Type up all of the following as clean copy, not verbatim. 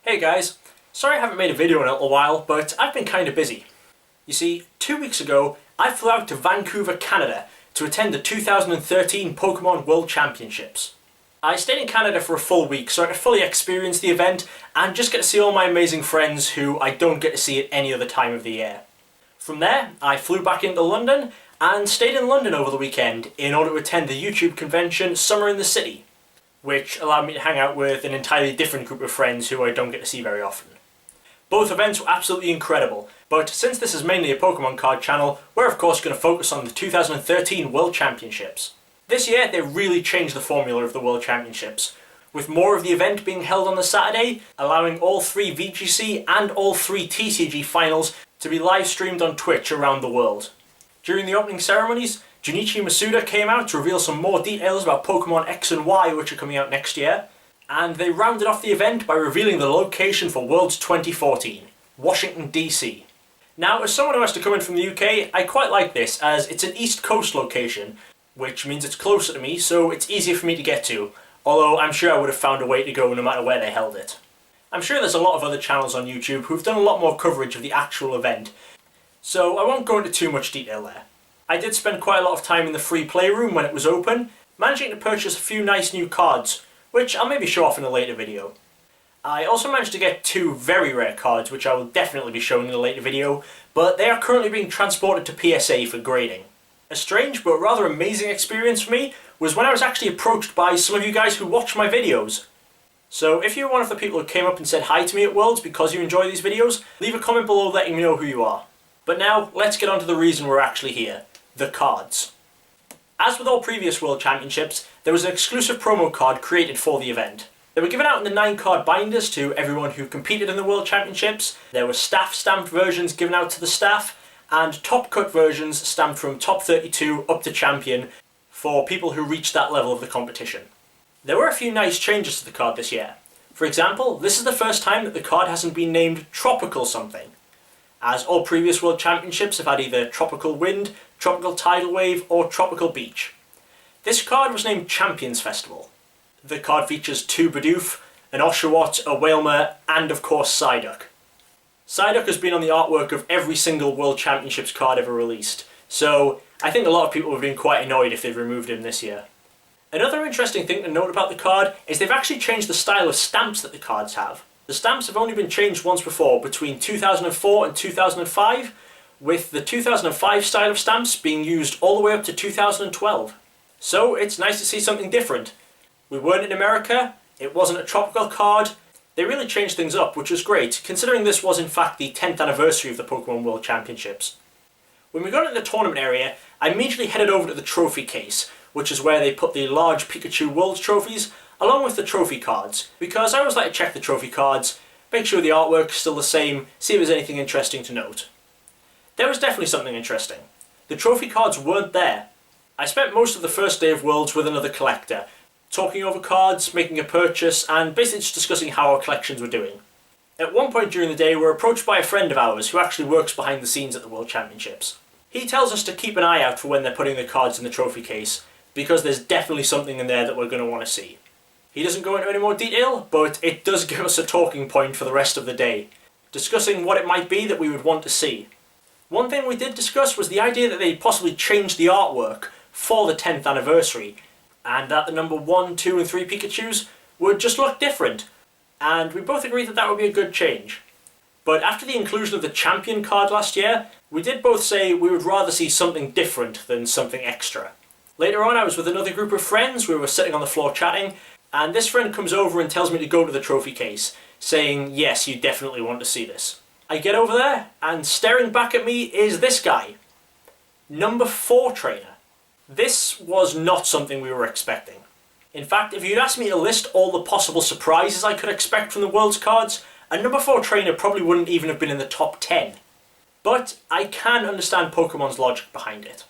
Hey guys, sorry I haven't made a video in a little while, but I've been kind of busy. You see, 2 weeks ago, I flew out to Vancouver, Canada to attend the 2013 Pokémon World Championships. I stayed in Canada for a full week so I could fully experience the event and just get to see all my amazing friends who I don't get to see at any other time of the year. From there, I flew back into London and stayed in London over the weekend in order to attend the YouTube convention Summer in the City, which allowed me to hang out with an entirely different group of friends who I don't get to see very often. Both events were absolutely incredible, but since this is mainly a Pokemon card channel, we're of course going to focus on the 2013 World Championships. This year they really changed the formula of the World Championships, with more of the event being held on the Saturday, allowing all 3 VGC and all 3 TCG finals to be live streamed on Twitch around the world. During the opening ceremonies, Junichi Masuda came out to reveal some more details about Pokemon X and Y which are coming out next year, and they rounded off the event by revealing the location for Worlds 2014, Washington DC. Now, as someone who has to come in from the UK, I quite like this as it's an East Coast location, which means it's closer to me, so it's easier for me to get to, although I'm sure I would have found a way to go no matter where they held it. I'm sure there's a lot of other channels on YouTube who've done a lot more coverage of the actual event, so I won't go into too much detail there. I did spend quite a lot of time in the free playroom when it was open, managing to purchase a few nice new cards, which I'll maybe show off in a later video. I also managed to get 2 very rare cards which I will definitely be showing in a later video, but they are currently being transported to PSA for grading. A strange but rather amazing experience for me was when I was actually approached by some of you guys who watch my videos. So if you're one of the people who came up and said hi to me at Worlds because you enjoy these videos, leave a comment below letting me know who you are. But now, let's get on to the reason we're actually here. The cards. As with all previous World Championships, there was an exclusive promo card created for the event. They were given out in the 9 card binders to everyone who competed in the World Championships. There were staff stamped versions given out to the staff, and top cut versions stamped from top 32 up to champion for people who reached that level of the competition. There were a few nice changes to the card this year. For example, this is the first time that the card hasn't been named Tropical something, as all previous World Championships have had either Tropical Wind, Tropical Tidal Wave, or Tropical Beach. This card was named Champions Festival. The card features 2 Bidoof, an Oshawott, a Wailmer, and of course Psyduck. Psyduck has been on the artwork of every single World Championships card ever released, so I think a lot of people would have been quite annoyed if they'd removed him this year. Another interesting thing to note about the card is they've actually changed the style of stamps that the cards have. The stamps have only been changed once before, between 2004 and 2005, with the 2005 style of stamps being used all the way up to 2012. So it's nice to see something different. We weren't in America, it wasn't a tropical card, they really changed things up, which was great, considering this was in fact the 10th anniversary of the Pokémon World Championships. When we got into the tournament area, I immediately headed over to the trophy case, which is where they put the large Pikachu World trophies, along with the trophy cards, because I always like to check the trophy cards, make sure the artwork's still the same, see if there's anything interesting to note. There was definitely something interesting. The trophy cards weren't there. I spent most of the first day of Worlds with another collector, talking over cards, making a purchase, and basically just discussing how our collections were doing. At one point during the day, we were approached by a friend of ours who actually works behind the scenes at the World Championships. He tells us to keep an eye out for when they're putting the cards in the trophy case, because there's definitely something in there that we're going to want to see. He doesn't go into any more detail, but it does give us a talking point for the rest of the day, discussing what it might be that we would want to see. One thing we did discuss was the idea that they'd possibly change the artwork for the 10th anniversary, and that the number 1, 2 and 3 Pikachus would just look different, and we both agreed that that would be a good change. But after the inclusion of the Champion card last year, we did both say we would rather see something different than something extra. Later on I was with another group of friends, we were sitting on the floor chatting, and this friend comes over and tells me to go to the trophy case, saying yes, you definitely want to see this. I get over there, and staring back at me is this guy. Number 4 trainer. This was not something we were expecting. In fact, if you'd asked me to list all the possible surprises I could expect from the World's cards, a number 4 trainer probably wouldn't even have been in the top 10. But I can understand Pokemon's logic behind it.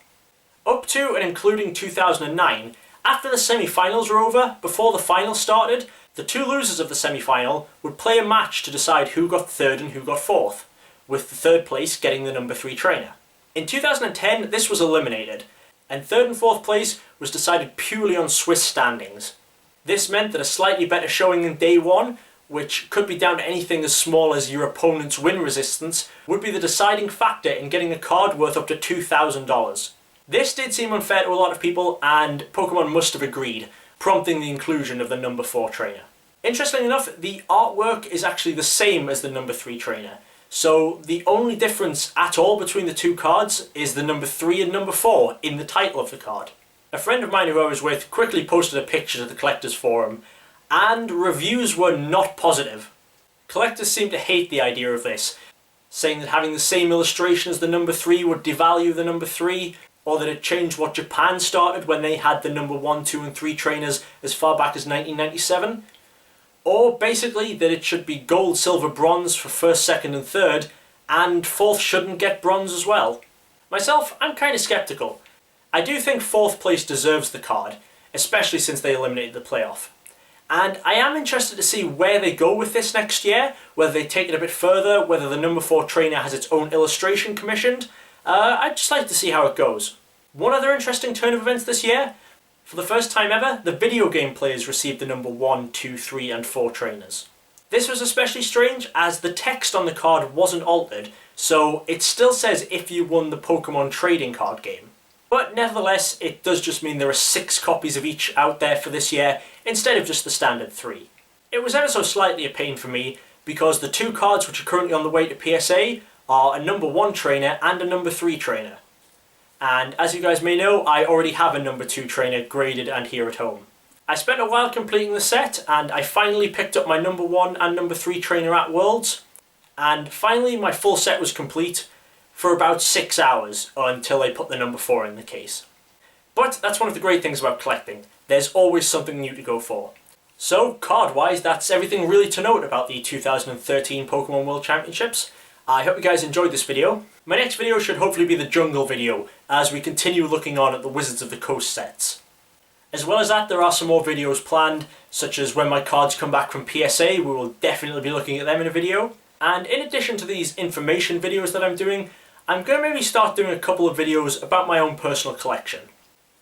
Up to and including 2009, after the semi-finals were over, before the final started, the 2 losers of the semi-final would play a match to decide who got 3rd and who got 4th, with the 3rd place getting the number 3 trainer. In 2010, this was eliminated, and 3rd and 4th place was decided purely on Swiss standings. This meant that a slightly better showing in day 1 which could be down to anything as small as your opponent's win resistance, would be the deciding factor in getting a card worth up to $2,000. This did seem unfair to a lot of people, and Pokemon must have agreed, prompting the inclusion of the number 4 trainer. Interestingly enough, the artwork is actually the same as the number 3 trainer, so the only difference at all between the two cards is the number 3 and number 4 in the title of the card. A friend of mine who I was with quickly posted a picture to the collectors forum, and reviews were not positive. Collectors seem to hate the idea of this, saying that having the same illustration as the number 3 would devalue the number 3, or that it changed what Japan started when they had the number 1, 2 and 3 trainers as far back as 1997. Or basically that it should be gold, silver, bronze for 1st, 2nd and 3rd, and 4th shouldn't get bronze as well. Myself, I'm kind of sceptical. I do think 4th place deserves the card, especially since they eliminated the playoff. And I am interested to see where they go with this next year, whether they take it a bit further, whether the number 4 trainer has its own illustration commissioned. I'd just like to see how it goes. One other interesting turn of events this year, for the first time ever, the video game players received the number 1, 2, 3 and 4 trainers. This was especially strange as the text on the card wasn't altered, so it still says if you won the Pokemon trading card game. But nevertheless, it does just mean there are 6 copies of each out there for this year, instead of just the standard 3. It was ever so slightly a pain for me, because the 2 cards which are currently on the way to PSA are a number 1 trainer and a number 3 trainer. And as you guys may know, I already have a number 2 trainer graded and here at home. I spent a while completing the set, and I finally picked up my number 1 and number 3 trainer at Worlds, and finally my full set was complete, for about 6 hours until I put the number 4 in the case. But that's one of the great things about collecting. There's always something new to go for. So, card-wise, that's everything really to note about the 2013 Pokémon World Championships. I hope you guys enjoyed this video. My next video should hopefully be the jungle video, as we continue looking on at the Wizards of the Coast sets. As well as that, there are some more videos planned, such as when my cards come back from PSA, we will definitely be looking at them in a video. And in addition to these information videos that I'm doing, I'm going to maybe start doing a couple of videos about my own personal collection.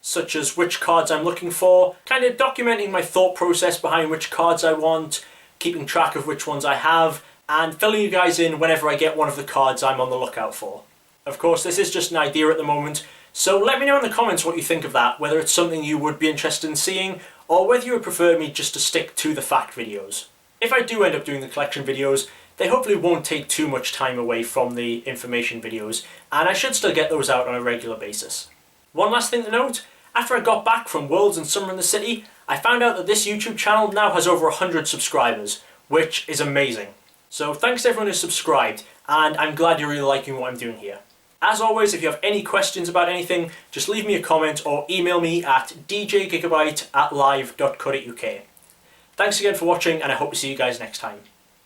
Such as which cards I'm looking for, kind of documenting my thought process behind which cards I want, keeping track of which ones I have, and filling you guys in whenever I get one of the cards I'm on the lookout for. Of course, this is just an idea at the moment, so let me know in the comments what you think of that, whether it's something you would be interested in seeing, or whether you would prefer me just to stick to the fact videos. If I do end up doing the collection videos, they hopefully won't take too much time away from the information videos, and I should still get those out on a regular basis. One last thing to note, after I got back from Worlds and Summer in the City, I found out that this YouTube channel now has over 100 subscribers, which is amazing. So thanks to everyone who subscribed, and I'm glad you're really liking what I'm doing here. As always, if you have any questions about anything, just leave me a comment or email me at djgigabyte@live.co.uk. Thanks again for watching, and I hope to see you guys next time.